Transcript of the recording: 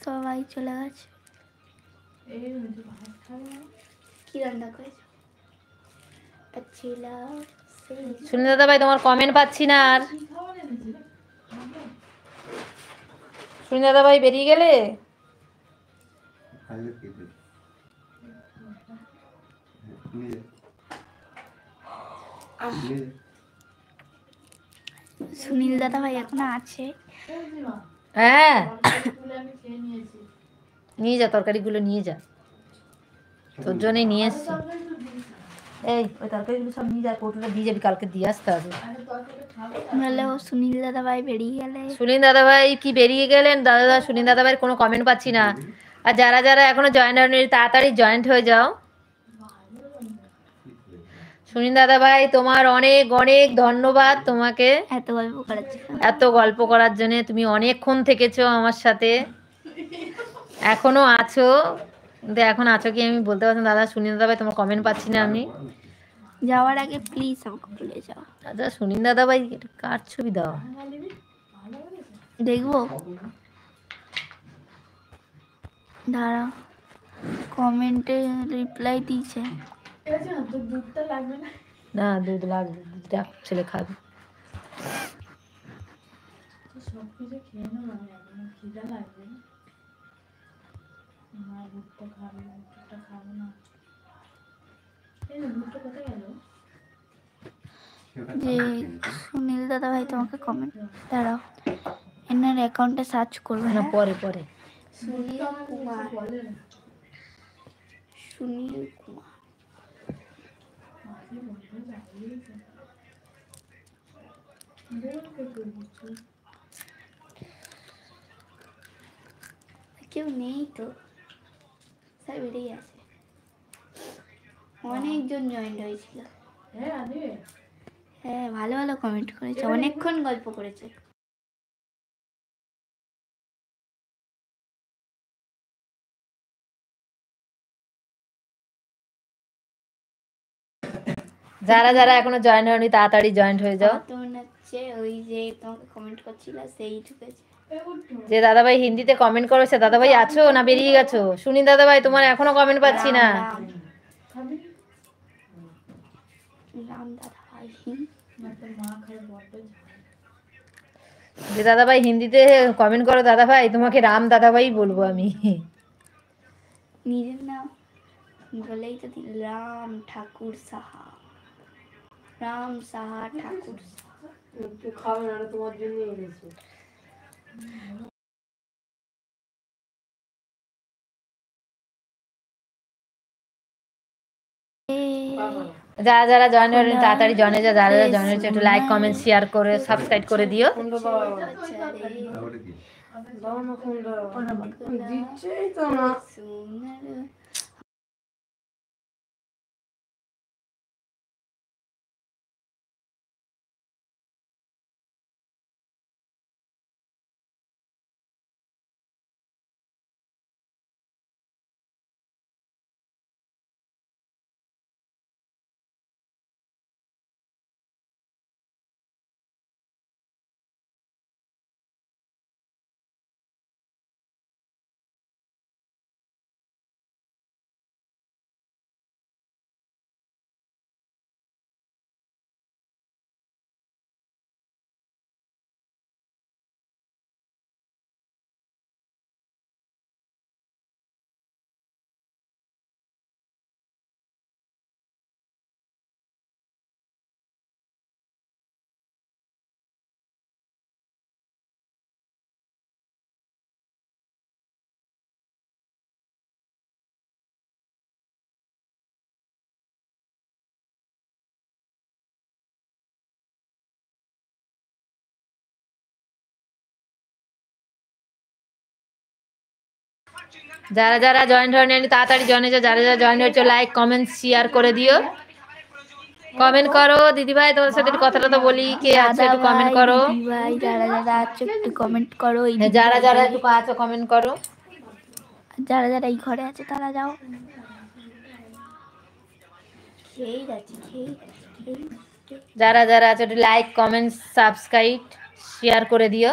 সবাই চলে গেছে। কি রান্না করেছো? শুনি দাদা ভাই তোমার কমেন্ট পাচ্ছি না আর। শুনি দাদা ভাই বেরিয়ে গেলে? সুনীল দাদা ভাই এখনো আছে? হ্যাঁ নিয়ে যা, তরকারিগুলো নিয়ে যা, তোর জন্যই নিয়ে এসছি। এই ওই তরকারিগুলো সব নিয়ে যা, কৌটোটা দিয়ে যাবি, কালকে দিয়ে আসতে হবে। সুনীল দাদা ভাই বেরিয়ে গেলে। সুনীল দাদা ভাই কি বেরিয়ে গেলেন? দাদা সুনীল দাদা ভাইয়ের কোনো কমেন্ট পাচ্ছি না। আর যারা যারা এখনো জয়েন্ট হয়নি তাড়াতাড়ি জয়েন্ট হয়ে যাও। সুনীল দাদা ভাই তোমার অনেক অনেক ধন্যবাদ তোমাকে এত গল্প করার জন্য। তুমি অনেকক্ষণ থেকেছো আমার সাথে, এখনো আছো, কিন্তু এখন আছো কি আমি বলতে পারছি না। দাদা সুনীল দাদা ভাই তোমার কমেন্ট পাচ্ছি না আমি। যাওয়ার আগে প্লিজ আমাকে ভুলে যাও। দাদা সুনীল দাদা ভাই কার ছবি দাও দেখবো, দাঁড়া, কমেন্টে রিপ্লাই দিয়েছে। না দুধ লাগবে, দুধটা ছেলে খাবে। সবকিছু খেয়ে নেবো, খিদা লাগবে। দুধটা খাবো, দুধটা খাবো না। দুধটা কোথায় গেল? যে সুনীল দাদা ভাই তোমাকে কমেন্ট, দাঁড়াও এনার অ্যাকাউন্টে সার্চ করবে না, পরে পরে। সুনীল কুমার, সুনীল কুমার। কেউ নেই তো, স্যার বেরিয়ে গেছে। অনেকজন জয়েন্ট হয়েছিল। হ্যাঁ ভালো ভালো কমেন্ট করেছে, অনেকক্ষণ গল্প করেছে। যারা যারা এখনো জয়েন্ট হয়নি তাড়াতাড়ি জয়েন্ট হয়ে যাও। তো মনে হচ্ছে ওই যে তোমাকে কমেন্ট করছিল সেই ঢুকেছে। যে দাদাভাই হিন্দিতে কমেন্ট করেছে, দাদাভাই আছো না বেরিয়ে গেছো? সুনীল দাদাভাই তোমার এখনো কমেন্ট পাচ্ছি না। রাম দাদা ভাই, যে দাদাভাই হিন্দিতে কমেন্ট করো দাদাভাই, তোমাকে রাম দাদাভাই বলবো আমি। নিজের নাম বলেই তো দিন, রাম ঠাকুর সাহা, রাম সাহা ঠাকুর সাহা। খাবে না, তোমার জন্য এনেছি। যারা যারা জয়েন হয়নি তাড়াতাড়ি জয়েন হয়ে যাও। যারা যারা জয়েন হয়েছে একটু লাইক কমেন্ট শেয়ার করে সাবস্ক্রাইব করে দিও। দিচ্ছেই তো না। যারা যারা জয়েন হয়নি তাড়াতাড়ি জয়েন হয়ে যাও। যারা যারা জয়েন হয়েছে লাইক কমেন্ট শেয়ার করে দিও। কমেন্ট করো দিদিভাই, তোমার সাথে একটু কথাটা তো বলি। কে আছে একটু কমেন্ট করো। দিদিভাই যারা যারা আছো একটু কমেন্ট করো। যারা যারা একটু আছো কমেন্ট করো। যারা যারা এই ঘরে আছে তারা যাও। খেয়েই যাচ্ছি, খেয়েই যাচ্ছি। যারা যারা আছে একটু লাইক কমেন্ট সাবস্ক্রাইব শেয়ার করে দিও।